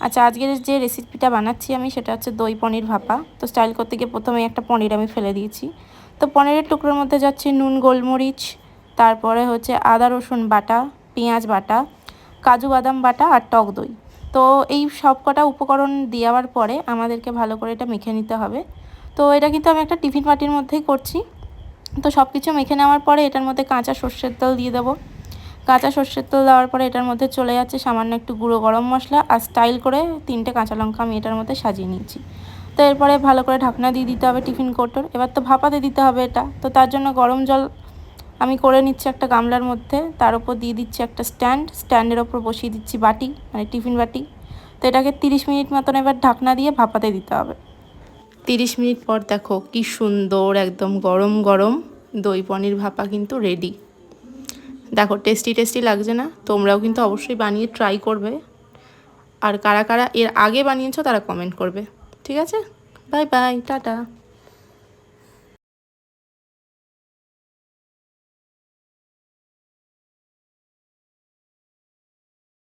আচ্ছা, আজকের যে রেসিপিটা বানাচ্ছি আমি সেটা হচ্ছে দই পনির ভাপা। তো স্টাইল করতে গিয়ে প্রথমে একটা পনির আমি ফেলে দিয়েছি। তো পনিরের টুকরোর মধ্যে যাচ্ছে নুন, গোলমরিচ, তারপরে হচ্ছে আদা রসুন বাটা, পেঁয়াজ বাটা, কাজু বাদাম বাটা আর টক দই। তো এই সব কটা উপকরণ দেওয়ার পরে আমাদেরকে ভালো করে এটা মেখে নিতে হবে। তো এটা কিন্তু আমি একটা টিফিন বাটির মধ্যেই করছি। তো সব কিছু মেখে নেওয়ার পরে এটার মধ্যে কাঁচা সর্ষের তেল দিয়ে দেবো। কাঁচা সর্ষের তেল দেওয়ার পরে এটার মধ্যে চলে যাচ্ছে সামান্য একটু গুঁড়ো গরম মশলা আর স্টাইল করে 3টে কাঁচা লঙ্কা আমি এটার মধ্যে সাজিয়ে নিয়েছি। তো এরপরে ভালো করে ঢাকনা দিয়ে দিতে হবে টিফিন কৌটোর। এবার তো ভাপাতে দিতে হবে এটা। তো তার জন্য গরম জল আমি করে নিচ্ছি একটা গামলার মধ্যে, তার উপর দিয়ে দিচ্ছি একটা স্ট্যান্ডের ওপর বসিয়ে দিচ্ছি বাটি, মানে টিফিন বাটি। তো এটাকে 30 মিনিট মতন এবার ঢাকনা দিয়ে ভাপাতে দিতে হবে। 30 মিনিট পর দেখো কি সুন্দর একদম গরম গরম দই পনির ভাপা কিন্তু রেডি। দেখো টেস্টি টেস্টি লাগছে না? তোমরাও কিন্তু অবশ্যই বানিয়ে ট্রাই করবে। আর কারা কারা এর আগে বানিয়েছো তারা কমেন্ট করবে। ঠিক আছে, বাই বাই, টাটা।